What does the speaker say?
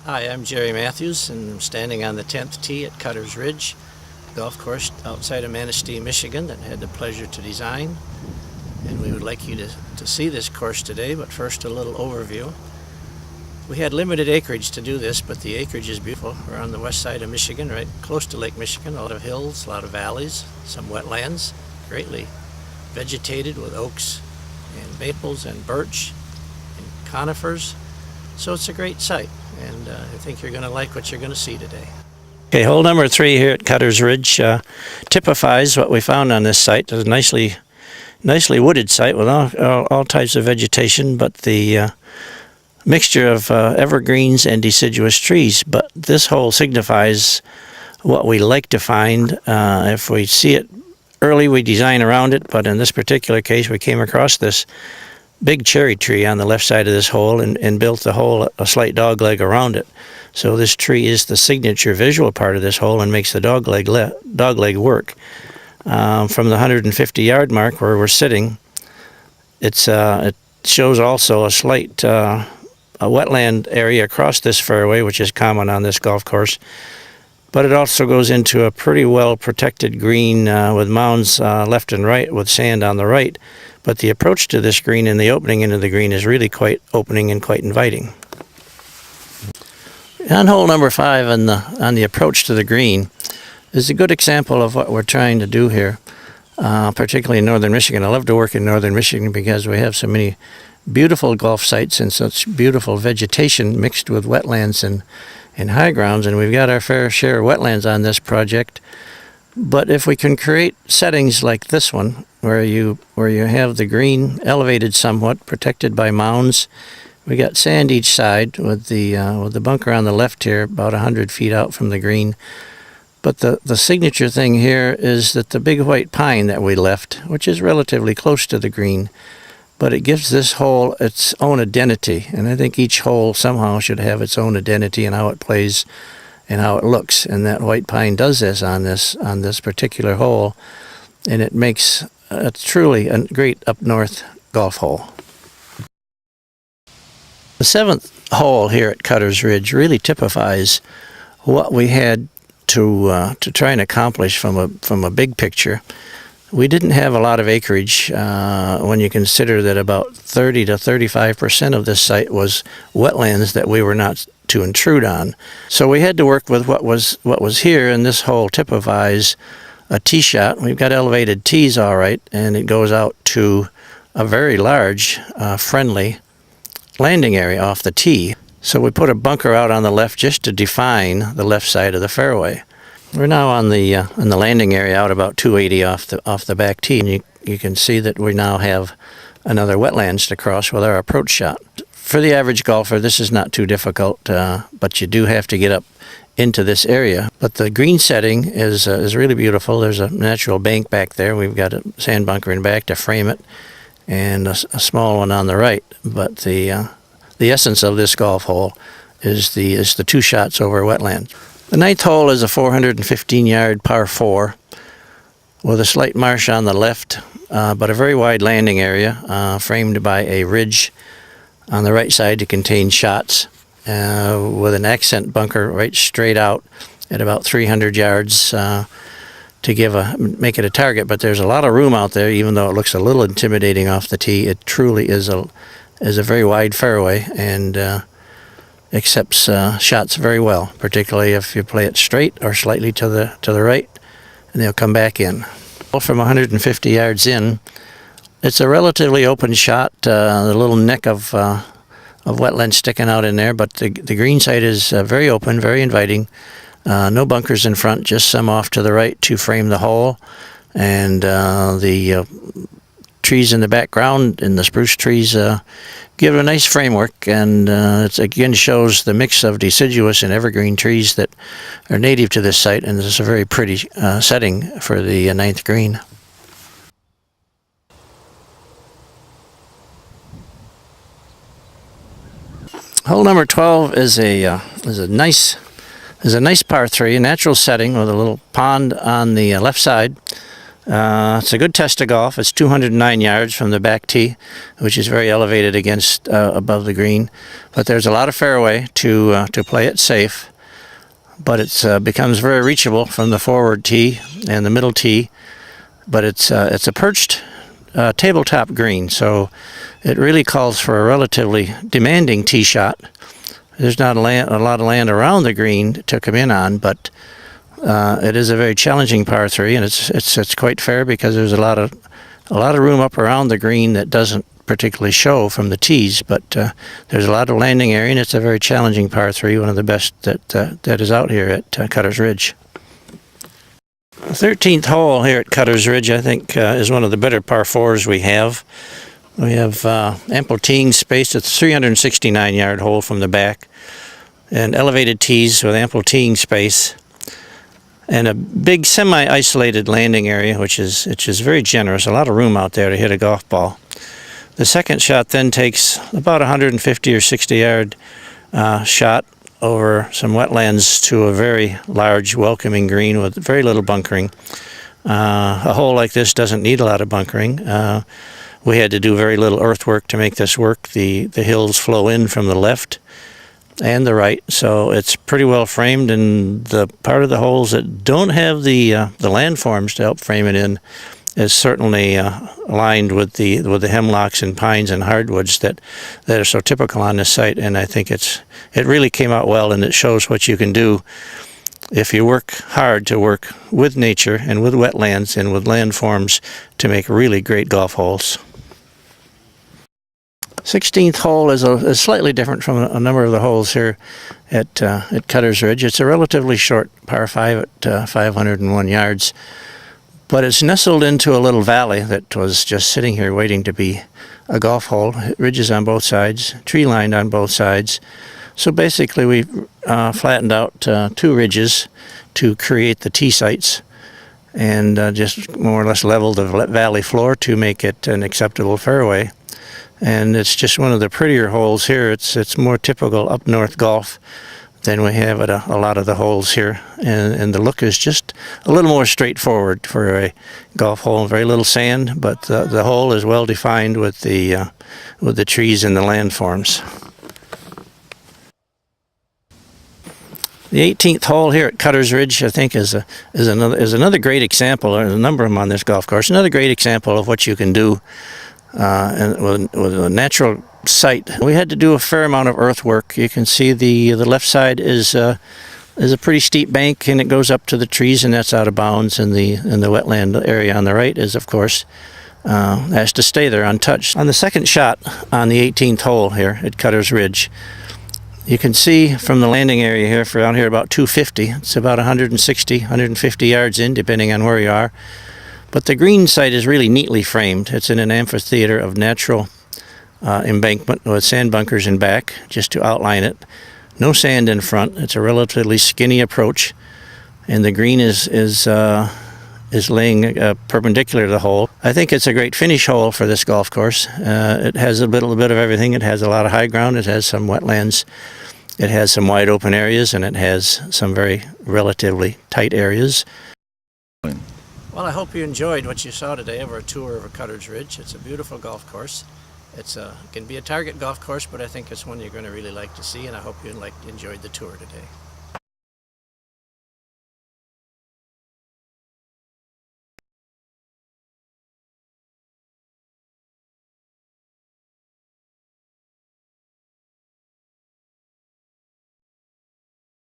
Hi, I'm Jerry Matthews, and I'm standing on the 10th tee at Cutter's Ridge golf course outside of Manistee, Michigan, that I had the pleasure to design. And we would like you to see this course today, but first a little overview. We had limited acreage to do this, but the acreage is beautiful. We're on the west side of Michigan, right close to Lake Michigan. A lot of hills, a lot of valleys, some wetlands, greatly vegetated with oaks and maples and birch and conifers. So it's a great site, and I think you're going to like what you're going to see today. Okay, hole number 3 here at Cutter's Ridge typifies what we found on this site. It's a nicely wooded site with all types of vegetation, but the mixture of evergreens and deciduous trees. But this hole signifies what we like to find. If we see it early, we design around it, but in this particular case, we came across this big cherry tree on the left side of this hole and built the hole a slight dog leg around it. So this tree is the signature visual part of this hole and makes the dog leg work. From the 150-yard mark where we're sitting, it shows also a slight a wetland area across this fairway, which is common on this golf course. But it also goes into a pretty well protected green with mounds left and right with sand on the right. But the approach to this green and the opening into the green is really quite opening and quite inviting. On hole number 5 on the approach to the green is a good example of what we're trying to do here, particularly in northern Michigan. I love to work in northern Michigan because we have so many beautiful golf sites and such beautiful vegetation mixed with wetlands and high grounds, and we've got our fair share of wetlands on this project. But if we can create settings like this one, where you have the green elevated somewhat, protected by mounds, we got sand each side with the bunker on the left here, about 100 feet out from the green. But the signature thing here is that the big white pine that we left, which is relatively close to the green, but it gives this hole its own identity, and I think each hole somehow should have its own identity and how it plays and how it looks. And that white pine does this on this particular hole, and it makes truly a great up north golf hole. The 7th hole here at Cutter's Ridge really typifies what we had to try and accomplish from a big picture. We didn't have a lot of acreage when you consider that about 30 to 35% of this site was wetlands that we were not to intrude on. So we had to work with what was here, and this hole typifies a tee shot. We've got elevated tees all right, and it goes out to a very large friendly landing area off the tee. So we put a bunker out on the left just to define the left side of the fairway. We're now on the landing area out about 280 off the back tee, and you can see that we now have another wetlands to cross with our approach shot. For the average golfer, this is not too difficult, but you do have to get up into this area. But the green setting is really beautiful. There's a natural bank back there. We've got a sand bunker in back to frame it, and a small one on the right. But the essence of this golf hole is the 2 shots over wetland. The 9th hole is a 415-yard par 4 with a slight marsh on the left, but a very wide landing area framed by a ridge on the right side to contain shots with an accent bunker right straight out at about 300 yards to make it a target. But there's a lot of room out there, even though it looks a little intimidating off the tee. It truly is a very wide fairway and accepts shots very well, particularly if you play it straight or slightly to the right, and they'll come back in. From 150 yards in, it's a relatively open shot, the little neck of wetland sticking out in there, but the green side is very open, very inviting. No bunkers in front, just some off to the right to frame the hole, and the trees in the background and the spruce trees give it a nice framework, and it again shows the mix of deciduous and evergreen trees that are native to this site, and this is a very pretty setting for the 9th green. Hole number 12 is a nice par 3, a natural setting with a little pond on the left side, It's a good test of golf. It's 209 yards from the back tee, which is very elevated against above the green. But there's a lot of fairway to play it safe. But it becomes very reachable from the forward tee and the middle tee. But it's a perched tabletop green, so it really calls for a relatively demanding tee shot. There's not a lot of land around the green to come in on, but it is a very challenging par 3, and it's quite fair because there's a lot of room up around the green that doesn't particularly show from the tees, but there's a lot of landing area, and it's a very challenging par 3, one of the best that is out here at Cutter's Ridge. The 13th hole here at Cutter's Ridge, I think, is one of the better par 4s we have. We have ample teeing space. It's a 369-yard hole from the back, and elevated tees with ample teeing space, and a big semi-isolated landing area, which is very generous. A lot of room out there to hit a golf ball. The second shot then takes about 150 or 60-yard shot over some wetlands to a very large, welcoming green with very little bunkering. A hole like this doesn't need a lot of bunkering. We had to do very little earthwork to make this work. The hills flow in from the left and the right, so it's pretty well framed, and the part of the holes that don't have the landforms to help frame it in is certainly aligned with the hemlocks and pines and hardwoods that are so typical on this site. And I think it really came out well, and it shows what you can do if you work hard to work with nature and with wetlands and with landforms to make really great golf holes. 16th hole is slightly different from a number of the holes here at Cutter's Ridge. It's a relatively short par 5 at 501 yards. But it's nestled into a little valley that was just sitting here waiting to be a golf hole. Ridges on both sides, tree lined on both sides. So basically we flattened out 2 ridges to create the tee sites, and just more or less leveled the valley floor to make it an acceptable fairway. And it's just one of the prettier holes here. It's more typical up north golf than we have at a lot of the holes here, and the look is just a little more straightforward for a golf hole. Very little sand, but the hole is well defined with the trees and the landforms. The 18th hole here at Cutter's Ridge, I think, is another great example. There's a number of them on this golf course. Another great example of what you can do with a natural site. We had to do a fair amount of earthwork. You can see the left side is a pretty steep bank, and it goes up to the trees, and that's out of bounds. And the wetland area on the right is, of course, has to stay there untouched. On the second shot on the 18th hole here at Cutter's Ridge, you can see from the landing area here, for out here about 250. It's about 160, 150 yards in, depending on where you are. But the green site is really neatly framed. It's in an amphitheater of natural embankment with sand bunkers in back, just to outline it. No sand in front. It's a relatively skinny approach, and the green is laying perpendicular to the hole. I think it's a great finish hole for this golf course. It has a little bit of everything. It has a lot of high ground. It has some wetlands. It has some wide open areas, and it has some very relatively tight areas. Well, I hope you enjoyed what you saw today of our tour of Cutter's Ridge. It's a beautiful golf course. It can be a target golf course, but I think it's one you're going to really like to see, and I hope you enjoyed the tour today.